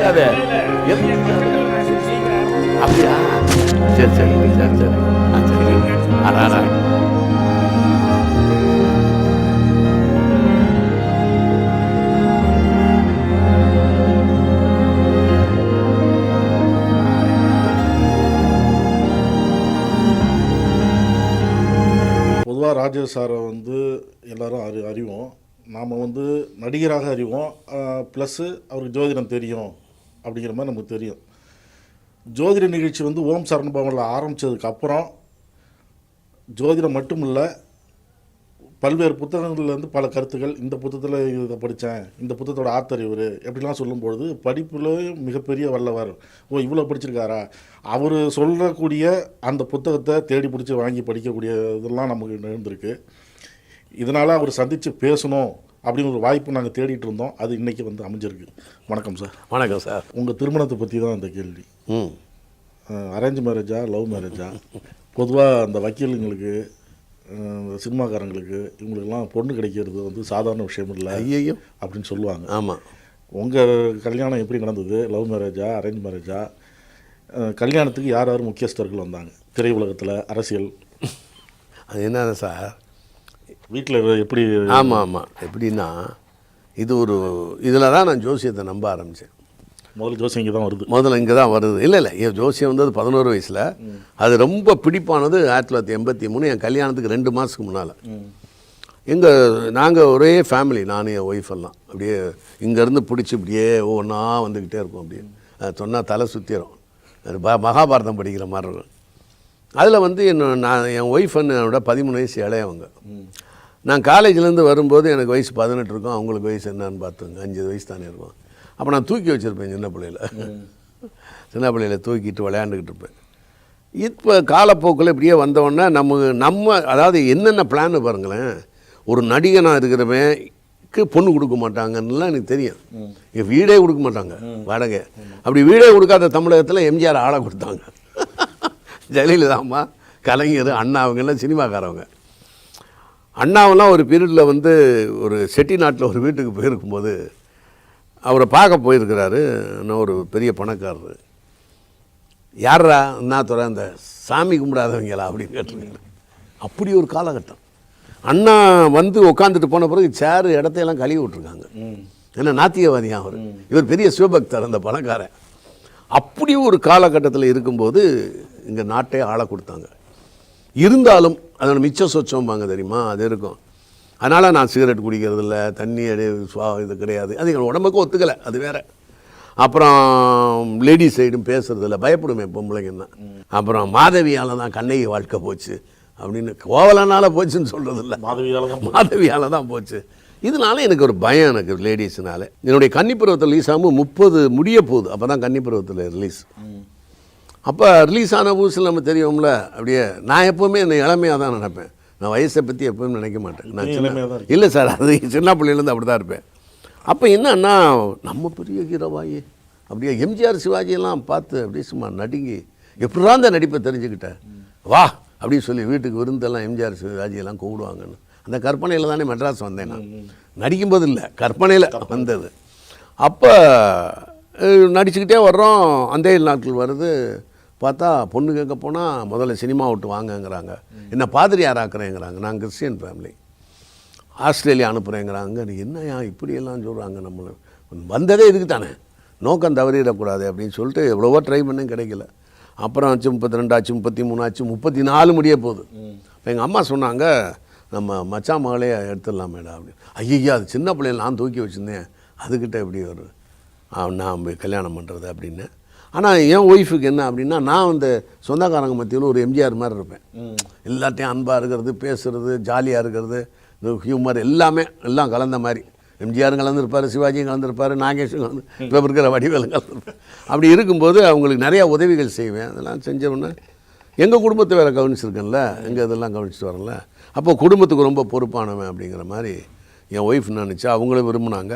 முடியாது. அப்படியா? சரி சரி சரி சரி சரி. அதான் பொதுவாக ராஜேஷ் சாரை எல்லாரும் அறிவோம். நாம் நடிகராக அறிவோம். ப்ளஸ்ஸு அவருக்கு ஜோதிடம் தெரியும் அப்படிங்கிற மாதிரி நமக்கு தெரியும். ஜோதிட நிகழ்ச்சி ஓம் சரண்பவனில் ஆரம்பித்ததுக்கு அப்புறம் ஜோதிடம் மட்டும் இல்லை, பல்வேறு புத்தகங்கள்லேருந்து பல கருத்துக்கள், இந்த புத்தகத்தில் இதை படித்தேன், இந்த புத்தகத்தோட ஆத்தர் இவர் எப்படிலாம் சொல்லும்பொழுது படிப்பில் மிகப்பெரிய வல்லவர். இவ்வளோ படிச்சிருக்காரா, அவர் சொல்லக்கூடிய அந்த புத்தகத்தை தேடி பிடிச்சி வாங்கி படிக்கக்கூடிய இதெல்லாம் நமக்கு நடந்திருக்கு. இதனால் அவர் சந்தித்து பேசணும் அப்படின்னு ஒரு வாய்ப்பு நாங்கள் தேடிட்டு இருந்தோம். அது இன்றைக்கி அமைஞ்சிருக்கு. வணக்கம் சார். வணக்கம் சார். உங்கள் திருமணத்தை பற்றி தான் அந்த கேள்வி. அரேஞ்ச் மேரேஜா லவ் மேரேஜா? பொதுவாக அந்த வக்கீலுங்களுக்கு, சினிமாக்காரங்களுக்கு, இவங்களுக்கெல்லாம் பொண்ணு கிடைக்கிறது சாதாரண விஷயம் இல்லை ஐயோ அப்படின்னு சொல்லுவாங்க. ஆமாம். உங்கள் கல்யாணம் எப்படி நடந்தது? லவ் மேரேஜா அரேஞ்ச் மேரேஜா? கல்யாணத்துக்கு யார் யார் முக்கியஸ்தர்கள் வந்தாங்க? திரையுலகத்தில், அரசியல்? அது என்னது சார், வீட்டில் எப்படி? ஆமாம் ஆமாம். எப்படின்னா இது ஒரு இதில் தான் நான் ஜோசியத்தை நம்ப ஆரம்பித்தேன். முதல்ல ஜோசியம் இங்கே தான் வருது. முதல்ல இங்கே தான் வருது. இல்லை இல்லை, என் ஜோசியம் 11 வயசில். அது ரொம்ப பிடிப்பானது 1983 என் கல்யாணத்துக்கு 2 மாதத்துக்கு முன்னால். நாங்கள் ஒரே ஃபேமிலி, நானும் என் ஒய்ஃபெல்லாம் அப்படியே இங்கேருந்து பிடிச்சி இப்படியே ஒவ்வொன்றா வந்துக்கிட்டே இருக்கும். அப்படியே சொன்னால் தலை சுற்றிடும். அது மகாபாரதம் படிக்கிற மாதிரி இருக்கும். அதில் என் ஒய்ஃப் என்னோட 13 வயசு இளையவங்க. நான் காலேஜ்லேருந்து வரும்போது எனக்கு வயசு 18 இருக்கும், அவங்களுக்கு வயசு என்னன்னு பார்த்துங்க 5 வயசு தானே இருக்கும். அப்போ நான் தூக்கி வச்சுருப்பேன் சின்ன பிள்ளையில் தூக்கிட்டு விளையாண்டுக்கிட்டு இருப்பேன். இப்போ காலப்போக்கில் இப்படியே வந்தோடனே நம்ம அதாவது என்னென்ன பிளான்னு பாருங்களேன். ஒரு நடிகனாக இருக்கிறவனுக்கு பொண்ணு கொடுக்க மாட்டாங்கன்னுலாம் எனக்கு தெரியும். வீடே கொடுக்க மாட்டாங்க வாடகை. அப்படி வீடே கொடுக்காத தமிழகத்தில் எம்ஜிஆர் ஆளை கொடுத்தாங்க. ஜெயலலிதா அம்மா, கலைஞர், அண்ணா, அவங்கெல்லாம் சினிமாக்காரவங்க. அண்ணாவெல்லாம் ஒரு பீரியடில் ஒரு செட்டிநாட்டில் ஒரு வீட்டுக்கு போயிருக்கும்போது அவரை பார்க்க போயிருக்கிறாரு. நான் ஒரு பெரிய பணக்காரர். யாரா என்ன அந்த சாமி கும்பிடாதவங்களா அப்படின்னு கேட்டிருக்காரு. அப்படி ஒரு காலகட்டம். அண்ணா உட்காந்துட்டு போன பிறகு சேரு இடத்தையெல்லாம் கழுவி விட்ருக்காங்க. ஏன்னா நாத்தியவாதியா அவர், இவர் பெரிய சிவபக்தர் அந்த பணக்காரன். அப்படி ஒரு காலகட்டத்தில் இருக்கும்போது இங்கே நாட்டை ஆள கொடுத்தாங்க. இருந்தாலும் அதோட மிச்ச சொச்சம்பாங்க தெரியுமா, அது இருக்கும். அதனால் நான் சிகரெட் குடிக்கிறது இல்லை, தண்ணி இது கிடையாது. அது எங்கள் உடம்புக்கு ஒத்துக்கலை, அது வேறு. அப்புறம் லேடிஸ் சைடும் பேசுறது இல்லை, பயப்படுமே பொம்பளைங்கன்னா. அப்புறம் மாதவியால் தான் கண்ணகி வாழ்க்கை போச்சு அப்படின்னு, கோவலனால் போச்சுன்னு சொல்கிறது இல்லை, மாதவியால் தான் போச்சு. இதனால எனக்கு ஒரு பயம், எனக்கு லேடிஸ்னால. என்னுடைய கன்னிப்பருவத்தில் ரிலீஸ் ஆகும் 30 முடிய போகுது. அப்போ தான் கன்னிப்பருவத்தில் ரிலீஸ். அப்போ ரிலீஸ் ஆன புதுசில் நம்ம தெரியும்ல. அப்படியே நான் எப்போவுமே என்னை இளமையாக தான் நினைப்பேன். நான் வயசை பற்றி எப்போவும் நினைக்க மாட்டேன். நான் இல்லை சார், அது சின்ன பிள்ளையிலேருந்து அப்படி தான் இருப்பேன். அப்போ என்னன்னா நம்ம பெரிய ஹீரோவாயி அப்படியே எம்ஜிஆர் சிவாஜியெல்லாம் பார்த்து அப்படியே சும்மா நடுங்கி எப்படிதான் அந்த நடிப்பை தெரிஞ்சுக்கிட்டேன். வா அப்படின்னு சொல்லி வீட்டுக்கு விருந்தெல்லாம் எம்ஜிஆர் சிவாஜியெல்லாம் கூப்பிடுவாங்கன்னு அந்த கற்பனையில் தானே மெட்ராஸ் வந்தேன். நான் நடிக்கும்போது இல்லை, கற்பனையில் வந்தது. அப்போ நடிச்சுக்கிட்டே வர்றோம். அந்த நாட்கள் வருது. பார்த்தா பொண்ணு கேட்க போனால் முதல்ல சினிமா விட்டு வாங்கங்கிறாங்க. என்ன பாதிரியார் ஆக்குறேங்கிறாங்க. நான் கிறிஸ்டியன் ஃபேமிலி. ஆஸ்திரேலியா அனுப்புகிறேங்கிறாங்க. என்னையா இப்படியெல்லாம் சொல்கிறாங்க, நம்மளை வந்ததே இதுக்கு தானே, நோக்கம் தவறிடக்கூடாது அப்படின்னு சொல்லிட்டு எவ்வளவோ ட்ரை பண்ணேன், கிடைக்கல. அப்புறம் ஆச்சு 32 ஆச்சு, 33 ஆச்சு, 34 முடிய போகுது. இப்போ எங்கள் அம்மா சொன்னாங்க, நம்ம மச்சான் மகளே எடுத்துடலாம் மேடம் அப்படின்னு. ஐயா, அது சின்ன பிள்ளைகள் நான் தூக்கி வச்சுருந்தேன், அதுக்கிட்ட எப்படி ஒரு நான் கல்யாணம் பண்ணுறது அப்படின்னு. ஆனால் என் ஒய்ஃபுக்கு என்ன அப்படின்னா, நான் அந்த சொந்தக்காரங்க மத்தியில் ஒரு எம்ஜிஆர் மாதிரி இருப்பேன். எல்லாத்தையும் அன்பாக இருக்கிறது, பேசுகிறது, ஜாலியாக இருக்கிறது, இந்த ஹியூமர் எல்லாமே எல்லாம் கலந்த மாதிரி. எம்ஜிஆரும் கலந்துருப்பார், சிவாஜியும் கலந்துருப்பார், நாகேஷும் கலந்து, இப்போ இருக்கிற வடிவேலும் கலந்துருப்பார். அப்படி இருக்கும்போது அவங்களுக்கு நிறையா உதவிகள் செய்வேன். அதெல்லாம் செஞ்சோம்னா எங்கள் குடும்பத்தை வேறு கவனிச்சிருக்கேன்ல, எங்கள் இதெல்லாம் கவனிச்சிட்டு வரல. அப்போ குடும்பத்துக்கு ரொம்ப பொறுப்பானவன் அப்படிங்கிற மாதிரி என் ஒய்ஃப் நினச்சா, அவங்களும் விரும்பினாங்க.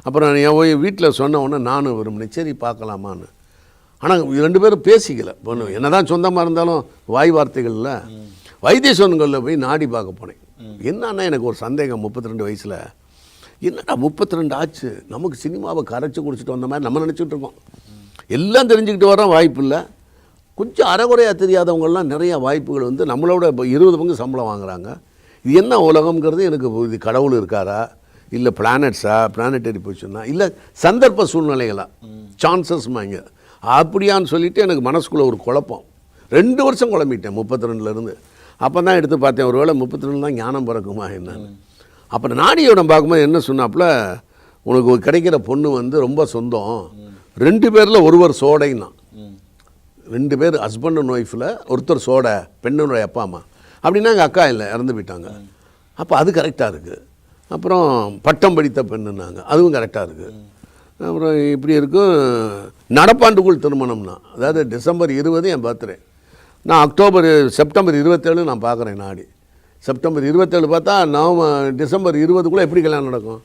அப்புறம் என் ஒய்ஃப் வீட்டில் சொன்ன உடனே நானும் விரும்பினேன், சரி பார்க்கலாமான்னு. ஆனால் 2 பேரும் பேசிக்கல. பொண்ணு என்ன தான் சொந்தமாக இருந்தாலும் வாய் வார்த்தைகளில் வைத்தீஸ்வரன்களில் போய் நாடி பார்க்க போனேன். என்னன்னா எனக்கு ஒரு சந்தேகம், 32 வயசில் என்னடா 32 ஆச்சு, நமக்கு சினிமாவை கரைச்சி குடிச்சிட்டு வந்த மாதிரி நம்ம நினச்சிட்டு இருக்கோம். எல்லாம் தெரிஞ்சுக்கிட்டு வரோம், வாய்ப்பு இல்லை. கொஞ்சம் அரைகுறையாக தெரியாதவங்கெல்லாம் நிறைய வாய்ப்புகள் வந்து நம்மளோட 20 பங்கு சம்பளம் வாங்குறாங்க. இது என்ன உலகம்ங்கிறது எனக்கு இது கடவுள் இருக்காரா, இல்லை பிளானட்ஸா, பிளானட்டரி பொசிஷனா, இல்லை சந்தர்ப்ப சூழ்நிலைகளா, சான்சஸ்மாங்க அப்படியான்னு சொல்லிவிட்டு எனக்கு மனசுக்குள்ளே ஒரு குழப்பம். 2 வருஷம் குழம்பிட்டேன் 32லேருந்து. அப்போ தான் எடுத்து பார்த்தேன், ஒரு வேளை 32 தான் ஞானம் பிறக்குமா என்னன்னு. அப்புறம் நாடியோடம் பார்க்கும்போது என்ன சொன்னாப்புல, உனக்கு கிடைக்கிற பொண்ணு வந்து ரொம்ப சொந்தம், 2 பேரில் ஒருவர் சோடைன்னா. 2 பேர் ஹஸ்பண்ட் அண்ட் ஒய்ஃபில் ஒருத்தர் சோடை, பெண்ணுடைய அப்பா அம்மா. அப்படின்னா எங்கள் அக்கா இல்லை, இறந்து போயிட்டாங்க. அப்போ அது கரெக்டாக இருக்குது. அப்புறம் பட்டம் படித்த பெண்ணுன்னாங்க, அதுவும் கரெக்டாக இருக்குது. அப்புறம் இப்படி இருக்கும். நடப்பாண்டுக்குள் திருமணம்னா, அதாவது டிசம்பர் 20 என் பர்த்டே. நான் செப்டம்பர் 27 நான் பார்க்குறேன் நாடி. செப்டம்பர் 27 பார்த்தா டிசம்பர் 20க்குள்ளே எப்படி கல்யாணம் நடக்கும்?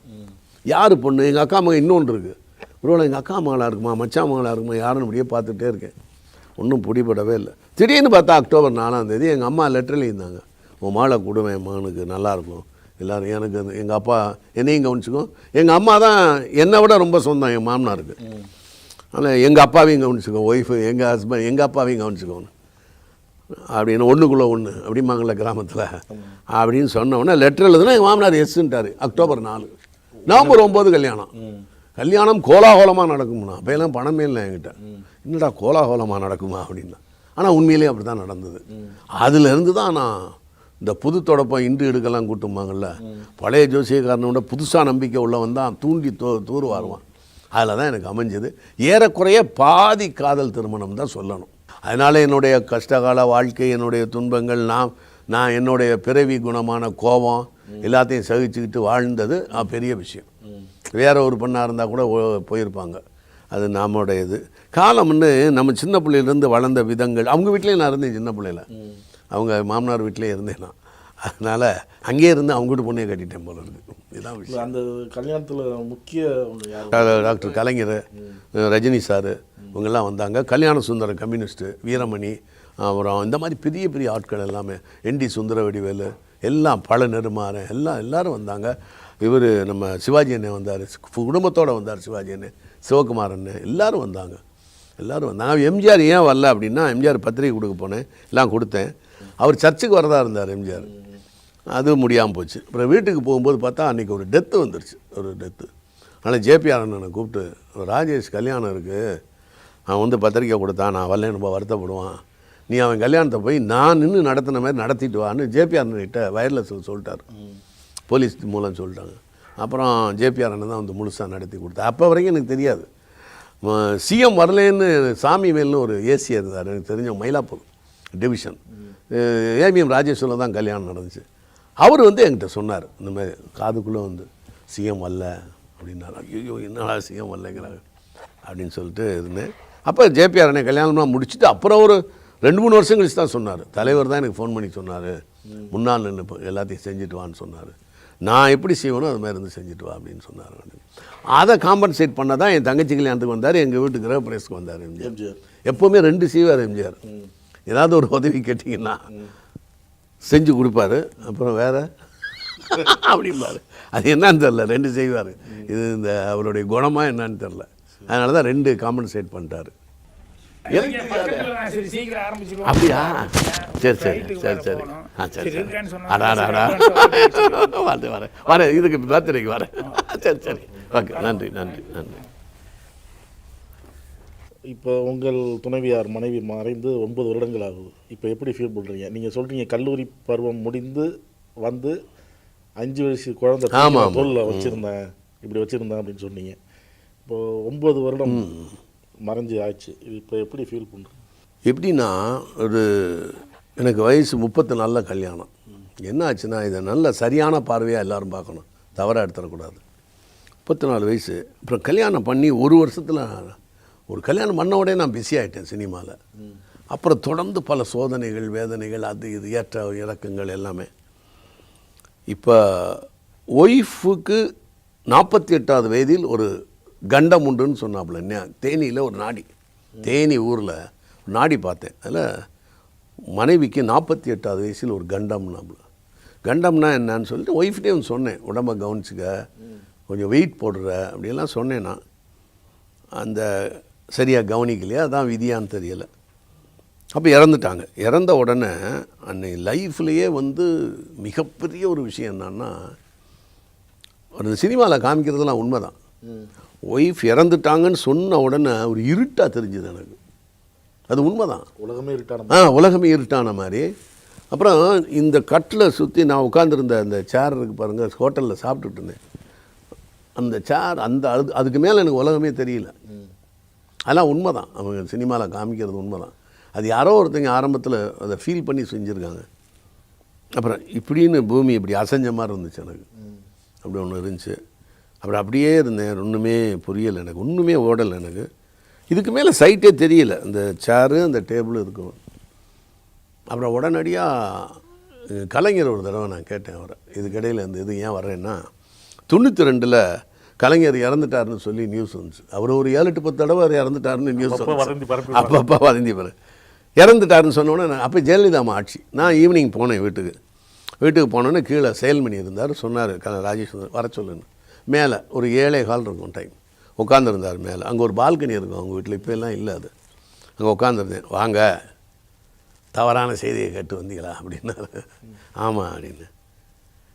யார் பொண்ணு? எங்கள் அக்கா மகன் இன்னொன்று இருக்குது. ஒருவேளை எங்கள் அக்கா மகளாக இருக்குமா, மச்சா மகளாக இருக்குமா, யாருன்னு இப்படியே பார்த்துட்டே இருக்கேன். ஒன்றும் பிடிபடவே இல்லை. திடீர்னு பார்த்தா அக்டோபர் 4 எங்கள் அம்மா லெட்டரில் இருந்தாங்க, உன் மாலை கொடுவேன், என் மகனுக்கு நல்லாயிருக்கும், எல்லோரும் எனக்கு எங்கள் அப்பா என்னையும் கவனிச்சுக்கும். எங்கள் அம்மா தான் என்னை விட ரொம்ப சொந்தம் என் மாமனாருக்கு. அதனால் எங்கள் அப்பாவையும் கவனிச்சுக்கோ, ஒய்ஃபு எங்கள் ஹஸ்பண்ட் எங்கள் அப்பாவையும் கவனிச்சுக்கோன்னு அப்படின்னு ஒன்றுக்குள்ளே ஒன்று அப்படிம்பாங்கள்ல கிராமத்தில். அப்படின்னு சொன்னோடனே லெட்டர் எழுதுனா எங்கள் மாமனார் எஸ்ன்ட்டார். அக்டோபர் 4, நவம்பர் 9 கல்யாணம். கல்யாணம் கோலாகோலமாக நடக்கும்னா, அப்போயெல்லாம் பணமே இல்லை என்கிட்ட. என்னடா கோலாகோலமாக நடக்குமா அப்படின்னா, ஆனால் உண்மையிலே அப்படி தான் நடந்தது. அதுலேருந்து தான் நான் இந்த புது தொடப்பம் இன்று எடுக்கலாம் கூட்டுமாங்கள்ல, பழைய ஜோசியக்காரனோட புதுசாக நம்பிக்கை உள்ளவன் தான் தூண்டி தூர் வாருவான். அதில் தான் எனக்கு அமைஞ்சது. ஏறக்குறைய பாதி காதல் திருமணம் தான் சொல்லணும். அதனால் என்னுடைய கஷ்டகால வாழ்க்கை, என்னுடைய துன்பங்கள், நான் என்னுடைய பிறவி குணமான கோபம் எல்லாத்தையும் சகிச்சுக்கிட்டு வாழ்ந்தது பெரிய விஷயம். வேற ஒரு பெண்ணாக இருந்தால் கூட போயிருப்பாங்க. அது நம்மளுடைய இது காலம்னு நம்ம சின்ன பிள்ளையிலேருந்து வளர்ந்த விதங்கள். அவங்க வீட்லேயும் நான் இருந்தேன் சின்ன பிள்ளையில், அவங்க மாமனார் வீட்டிலே இருந்தேன் நான். அதனால் அங்கேயே இருந்து அவங்க வீட்டு பொண்ணையை கட்டிட்டேன் போல இருக்குது. இதுதான் விஷயம். அந்த கல்யாணத்தில் முக்கிய டாக்டர் கலைஞர், ரஜினி சார் இவங்கெல்லாம் வந்தாங்க. கல்யாண சுந்தரம் கம்யூனிஸ்ட்டு, வீரமணி, அப்புறம் இந்த மாதிரி பெரிய பெரிய ஆட்கள் எல்லாமே, என்டி சுந்தரவடிவேலு எல்லாம், பல நெருமாறன் எல்லோரும் வந்தாங்க. இவர் நம்ம சிவாஜி அண்ணன் வந்தார், குடும்பத்தோடு வந்தார். சிவாஜி அண்ணன், சிவகுமார் அண்ணன் எல்லோரும் வந்தாங்க. எம்ஜிஆர் ஏன் வரல அப்படின்னா, எம்ஜிஆர் பத்திரிகை கொடுக்க போனேன், எல்லாம் கொடுத்தேன். அவர் சர்ச்சுக்கு வரதா இருந்தார் எம்ஜிஆர், அது முடியாமல் போச்சு. அப்புறம் வீட்டுக்கு போகும்போது பார்த்தா அன்றைக்கி ஒரு டெத்து வந்துருச்சு, ஒரு டெத்து. அதனால் ஜேபிஆர் அண்ணனை கூப்பிட்டு, ராஜேஷ் கல்யாணம் இருக்குது, அவன் வந்து பத்திரிக்கை கொடுத்தான், நான் வரல ரொம்ப வருத்தப்படுவான், நீ அவன் கல்யாணத்தை போய் நான் நின்று நடத்தின மாதிரி நடத்திட்டு வான்னு ஜேபிஆர் அண்ணன்கிட்ட வயர்லெஸ் சொல்லிட்டார், போலீஸ் மூலம் சொல்லிட்டாங்க. அப்புறம் ஜேபிஆர் அண்ணன் தான் வந்து முழுசாக நடத்தி கொடுத்தா. அப்போ வரைக்கும் எனக்கு தெரியாது. சிஎம் வரலேன்னு சாமிவேல்னு ஒரு ஏசி இருந்தார், எனக்கு தெரிஞ்ச மயிலாப்பூர் டிவிஷன், ஏவிஎம் ராஜேஸ்வரில் தான் கல்யாணம் நடந்துச்சு. அவர் வந்து என்கிட்ட சொன்னார், இந்த மாதிரி காதுக்குள்ளே வந்து சிஎம் வரல அப்படின்னாரு. ஐயோ என்னடா சிஎம் வரலைங்கிறாங்க அப்படின்னு சொல்லிட்டு இருந்தேன். அப்போ ஜேபிஆர் அண்ணன் கல்யாணம்லாம் முடிச்சுட்டு அப்புறம் ஒரு 2-3 வருஷம் கழிச்சு தான் சொன்னார். தலைவர் தான் எனக்கு ஃபோன் பண்ணி சொன்னார், முன்னாள் நின்று எல்லாத்தையும் செஞ்சுட்டு வான்னு சொன்னார். நான் எப்படி செய்வேனோ அது மாதிரி இருந்து செஞ்சுட்டு வா அப்படின்னு சொன்னார். அதை காம்பன்சேட் பண்ண தான் என் தங்கச்சி கல்யாணத்துக்கு வந்தார், எங்கள் வீட்டு கிரக பிரவேசத்துக்கு வந்தார் எம்ஜிஆர். எப்போவுமே 2 செய்வார் எம்ஜிஆர். ஏதாவது ஒரு உதவி கேட்டிங்கன்னா செஞ்சு கொடுப்பாரு, அப்புறம் வேறு அப்படிம்பாரு. அது என்னன்னு தெரில, 2 செய்வார். இது இந்த அவருடைய குணமாக என்னன்னு தெரில. அதனால தான் 2 காம்பன்சேட் பண்ணிட்டார். அப்படியா? சரி சரி சரி சரி சரி வரேன், இதுக்கு பர்த்டேக்கு வரேன். சரி சரி ஓகே, நன்றி நன்றி நன்றி. இப்போ உங்கள் துணைவியார் மனைவி மறைந்து 9 வருடங்கள் ஆகுது. இப்போ எப்படி ஃபீல் பண்ணுறீங்க? நீங்கள் சொல்கிறீங்க கல்லூரி பருவம் முடிந்து வந்து 5 வயசு குழந்தை தோளில் வச்சுருந்தேன், இப்படி வச்சுருந்தேன் அப்படின்னு சொன்னீங்க. இப்போது 9 வருடம் மறைஞ்சு ஆச்சு. இப்போ எப்படி ஃபீல் பண்ணுறேன்? எப்படின்னா, எனக்கு வயசு 34 கல்யாணம். என்ன ஆச்சுன்னா, இதை நல்ல சரியான பார்வையாக எல்லோரும் பார்க்கணும், தவறாக எடுத்துடக்கூடாது. 34 வயசு. அப்புறம் கல்யாணம் பண்ணி 1 வருஷத்தில் ஒரு கல்யாணம் பண்ண உடனே நான் பிஸி ஆகிட்டேன் சினிமாவில். அப்புறம் தொடர்ந்து பல சோதனைகள், வேதனைகள், அது இது ஏற்ற இறக்கங்கள் எல்லாமே. இப்போ ஒய்ஃபுக்கு 48வது வயதில் ஒரு கண்டம் உண்டுன்னு சொன்னாப்புல. தேனியில் ஒரு நாடி, தேனி ஊரில் நாடி பார்த்தேன். அதில் மனைவிக்கு 48வது வயசில் ஒரு கண்டம்னாப்புல. கண்டம்னா என்னன்னு சொல்லிட்டு ஒய்ஃப்டே சொன்னேன், உடம்பை கவனிச்சுக்க, கொஞ்சம் வெயிட் போடுற அப்படியெல்லாம் சொன்னேன் நான். அந்த சரியாக கவனிக்கலையா, அதான் விதியான்னு தெரியலை. அப்போ இறந்துட்டாங்க. இறந்த உடனே அன்னைக்கு லைஃப்லேயே வந்து மிகப்பெரிய ஒரு விஷயம் என்னன்னா, ஒரு சினிமாவில் காமிக்கிறதுலாம் உண்மை தான். ஒய்ஃப் இறந்துட்டாங்கன்னு சொன்ன உடனே ஒரு இருட்டாக தெரிஞ்சுது எனக்கு. அது உண்மை தான். உலகமே இருட்டான உலகமே இருட்டான மாதிரி. அப்புறம் இந்த கட்டில் சுற்றி நான் உட்காந்துருந்த அந்த சேர் இருக்கு பாருங்கள், ஹோட்டலில் சாப்பிட்டுட்டு இருந்தேன். அந்த சேர் அதுக்கு மேலே எனக்கு உலகமே தெரியல. அதெல்லாம் உண்மை தான். அவங்க சினிமாவில் காமிக்கிறது உண்மை தான். அது யாரோ ஒருத்தங்க ஆரம்பத்தில் அதை ஃபீல் பண்ணி செஞ்சுருக்காங்க. அப்புறம் இப்படின்னு பூமி இப்படி அசைஞ்ச மாதிரி இருந்துச்சு எனக்கு. அப்படி ஒன்று இருந்துச்சு. அப்புறம் அப்படியே இருந்தேன். ஒன்றுமே புரியலை எனக்கு, ஒன்றுமே ஓடலை எனக்கு. இதுக்கு மேலே சைட்டே தெரியல. அந்த சேரு அந்த டேபிள் இருக்கும். அப்புறம் உடனடியாக கலைஞர் ஒரு தடவை நான் கேட்டேன் அவரை, இதுக்கிடையில் இந்த இது ஏன் வர்றேன்னா, 92 கலைஞர் இறந்துட்டாருன்னு சொல்லி நியூஸ் வந்துச்சு. அவர் ஒரு 7-10 தடவை இறந்துட்டாருன்னு நியூஸ் அப்பப்போ வதந்தி பிறகு இறந்துட்டாருன்னு சொன்னோன்னே, அப்போ ஜெயலலிதாமா ஆட்சி. நான் ஈவினிங் போனேன் வீட்டுக்கு போனோன்னே கீழே செயல்மணி இருந்தார். சொன்னார் ராஜேஷ் வர சொல்லுன்னு. மேலே ஒரு 7:15 இருக்கும் டைம். உட்காந்துருந்தார் மேலே. அங்கே ஒரு பால்கனி இருக்கும் அவங்க வீட்டில், இப்போ எல்லாம் இல்லை அது. அங்கே உட்காந்துருந்தேன். வாங்க, தவறான செய்தியை கேட்டு வந்தீங்களா அப்படின்னாரு. ஆமாம் அப்படின்னு.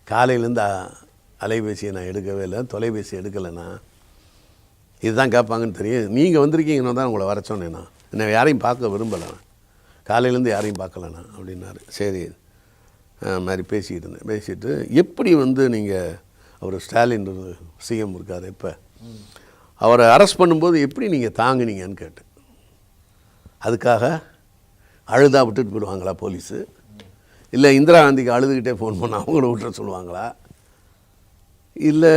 காலையிலேருந்து அலைபேசியை நான் எடுக்கவே இல்லை, தொலைபேசி எடுக்கலைண்ணா. இதுதான் கேட்பாங்கன்னு தெரியும், நீங்கள் வந்திருக்கீங்கன்னு தான் உங்களை வர சொன்னேண்ணா. என்னை யாரையும் பார்க்க விரும்பலைண்ணா, காலையிலேருந்து யாரையும் பார்க்கலண்ணா அப்படின்னாரு. சரி மாதிரி பேசிக்கிட்டு இருந்தேன். பேசிட்டு எப்படி வந்து நீங்கள் அவர் ஸ்டாலின் சிஎம் இருக்கார், இப்போ அவரை அரெஸ்ட் பண்ணும்போது எப்படி நீங்கள் தாங்குனீங்கன்னு கேட்டேன். அதுக்காக அழுதா விட்டுட்டு போயிடுவாங்களா போலீஸு? இல்லை இந்திரா காந்திக்கு அழுதுகிட்டே ஃபோன் பண்ண அவங்கள விட்டுற சொல்லுவாங்களா? இல்லை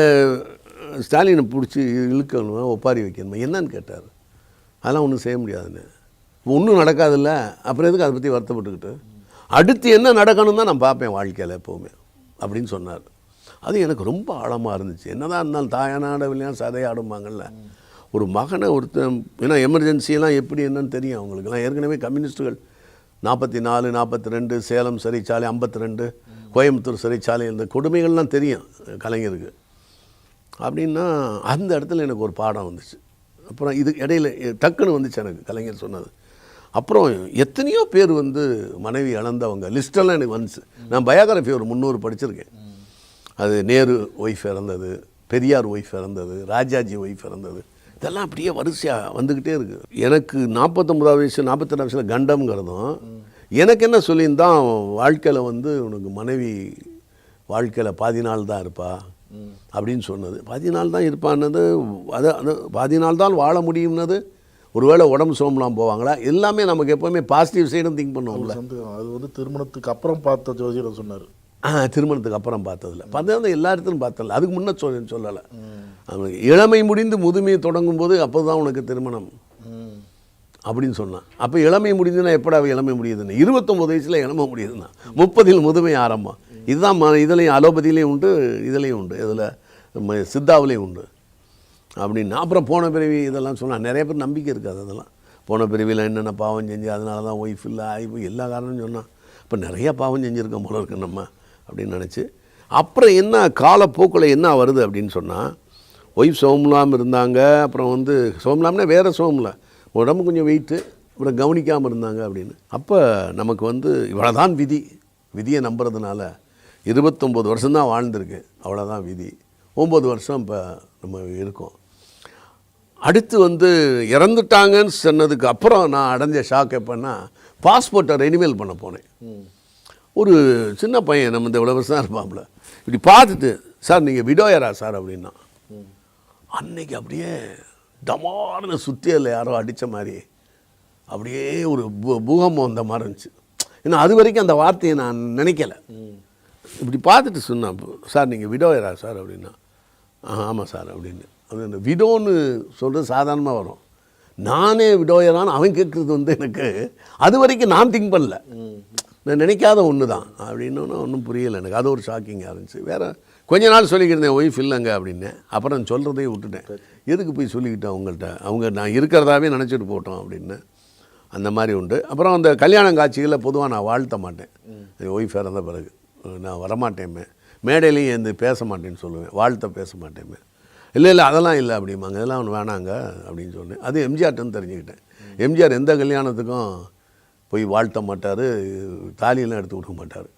ஸ்டாலினை பிடிச்சி இழுக்கணுமா, ஒப்பாரி வைக்கணுமா, என்னன்னு கேட்டார். அதெல்லாம் ஒன்றும் செய்ய முடியாதுன்னு. ஒன்றும் நடக்காதில்ல, அப்புறம் எதுக்கு அதை பற்றி வருத்தப்பட்டுக்கிட்டு? அடுத்து என்ன நடக்கணும் தான் நான் பார்ப்பேன் வாழ்க்கையில் எப்போவுமே அப்படின்னு சொன்னார். அது எனக்கு ரொம்ப ஆழமாக இருந்துச்சு. என்னதான் இருந்தாலும் தாயானாடவில்லையா சதையாடும்பாங்கள்ல, ஒரு மகனை ஒருத்தன், ஏன்னா எமர்ஜென்சியெல்லாம் எப்படி என்னன்னு தெரியும் அவங்களுக்குலாம். ஏற்கனவே கம்யூனிஸ்ட்டுகள் 44, 42 சேலம் சிறைச்சாலை, 52 கோயம்புத்தூர் சிறைச்சாலை, இந்த கொடுமைகள்லாம் தெரியும் கலைஞருக்கு. அப்படின்னா அந்த இடத்துல எனக்கு ஒரு பாடம் வந்துச்சு. அப்புறம் இது இடையில டக்குன்னு வந்துச்சு எனக்கு கலைஞர் சொன்னது. அப்புறம் எத்தனையோ பேர் வந்து மனைவி இழந்தவங்க லிஸ்டெல்லாம் எனக்கு வந்துச்சு. நான் பயோகிராஃபி ஒரு 300 படிச்சிருக்கேன். அது நேரு ஒய்ஃப் இறந்தது, பெரியார் ஒய்ஃப் இறந்தது, ராஜாஜி ஒய்ஃப் இறந்தது, இதெல்லாம் அப்படியே வரிசையாக வந்துக்கிட்டே இருக்குது. எனக்கு 49 வயசு 42 வயசில் கண்டம்ங்கிறதும், எனக்கு என்ன சொல்லியிருந்தான், வாழ்க்கையில் வந்து உனக்கு மனைவி வாழ்க்கையில் பாதி நாள் தான் இருப்பா அப்படின்னு சொன்னது. பாதி நாள் தான் இருப்பான்னது, அது பாதி நாள் தான் வாழ முடியும்னது. ஒருவேளை உடம்பு சோம்பலாம் போவாங்களா, எல்லாமே நமக்கு எப்போவுமே பாசிட்டிவ் சைடும் திங்க் பண்ணுவோம்ல. அது வந்து திருமணத்துக்கு அப்புறம் பார்த்த ஜோதிடம் சொன்னார். திருமணத்துக்கு அப்புறம் பார்த்ததில்ல, பார்த்தது எல்லா இடத்துலையும் பார்த்ததில்ல. அதுக்கு முன்னே சொல்லலை. இளமை முடிந்து முதுமையை தொடங்கும் போது அப்போ தான் உனக்கு திருமணம் அப்படின்னு சொன்னான். அப்போ இளமை முடிஞ்சுன்னா எப்படா இளமை முடியுதுன்னு, 29 வயசில் இளமை முடியுதுன்னா 30 முதுமை ஆரம்பம். இதுதான் இதுலேயும் அலோபதியிலையும் உண்டு, இதுலேயும் உண்டு, இதில் சித்தாவிலையும் உண்டு அப்படின்னு. அப்புறம் போன பிறவி இதெல்லாம் சொன்னால் நிறைய பேர் நம்பிக்கை இருக்காது. அதெல்லாம் போன பிறவியில் என்னென்ன பாவம் செஞ்சு அதனால தான் ஒய்ஃப் இல்லை ஆய்வு எல்லா காரணமும் சொன்னான். இப்போ நிறையா பாவம் செஞ்சுருக்கோம் போல இருக்கு நம்ம அப்படின்னு நினச்சி. அப்புறம் என்ன காலப்போக்கில் என்ன வருது அப்படின்னு சொன்னால், ஒய்ஃப் சோம்லாம் இருந்தாங்க. அப்புறம் வந்து சோம்லாம்னா வேறு சோம்ல, உடம்பு கொஞ்சம் வெயிட்டு, அப்புறம் கவனிக்காமல் இருந்தாங்க அப்படின்னு. அப்போ நமக்கு வந்து இவ்வளோதான் விதியை நம்புறதுனால 29 வருஷம்தான் வாழ்ந்துருக்கு, அவ்வளோதான் விதி. 9 வருஷம் இப்போ நம்ம இருக்கோம். அடுத்து வந்து இறந்துட்டாங்கன்னு சொன்னதுக்கு அப்புறம் நான் அடைஞ்ச ஷாக் எப்போன்னா, பாஸ்போர்ட்டை ரெனிவல் பண்ண போனேன். ஒரு சின்ன பையன், நம்ம இந்த இவ்வளோ வருஷம் தான் இருப்பாப்புல, இப்படி பார்த்துட்டு, சார் நீங்கள் விடோயரா சார் அப்படின்னா, அன்னைக்கு அப்படியே டமார்னு சுற்றியில் யாரோ அடித்த மாதிரி அப்படியே ஒரு பூகம்பம் வந்த மாதிரி இருந்துச்சு. ஏன்னா அது வரைக்கும் அந்த வார்த்தையை நான் நினைக்கலை. இப்படி பார்த்துட்டு சொன்னான், சார் நீங்கள் விடோயரா சார் அப்படின்னா, ஆமாம் சார் அப்படின்னு. அது இந்த விடோன்னு சொல்கிறது சாதாரணமாக வரும், நானே விடோயரான்னு அவன் கேட்குறது வந்து எனக்கு அது வரைக்கும் நான் திங்க் பண்ணல, நான் நினைக்காத ஒன்று தான் அப்படின்னு. ஒன்றும் புரியலை எனக்கு. அது ஒரு ஷாக்கிங்காக இருந்துச்சு. வேறு கொஞ்ச நாள் சொல்லிக்கிட்டேன் ஒய்ஃப் இல்லைங்க அப்படின்னு. அப்புறம் சொல்கிறதையும் விட்டுட்டேன். எதுக்கு போய் சொல்லிக்கிட்டேன் அவங்கள்ட்ட, அவங்க நான் இருக்கிறதாவே நினச்சிட்டு போட்டோம் அப்படின்னு. அந்த மாதிரி உண்டு. அப்புறம் அந்த கல்யாண காட்சிகளில் பொதுவாக நான் வாழ்த்த மாட்டேன். ஒய்ஃப் இறந்த பிறகு நான் வரமாட்டேன், மேடையிலையும் எந்த பேச மாட்டேன்னு சொல்லுவேன், வாழ்த்த பேச மாட்டேன். இல்லை அதெல்லாம் இல்லை அப்படிம்பாங்க, இதெல்லாம் ஒன்று வேணாங்க அப்படின்னு சொன்னேன். அது எம்ஜிஆர்ட்டன்னு தெரிஞ்சுக்கிட்டேன். எம்ஜிஆர் எந்த கல்யாணத்துக்கும் போய் வாழ்த்த மாட்டார், தாலியெல்லாம் எடுத்து கொடுக்க மாட்டார்.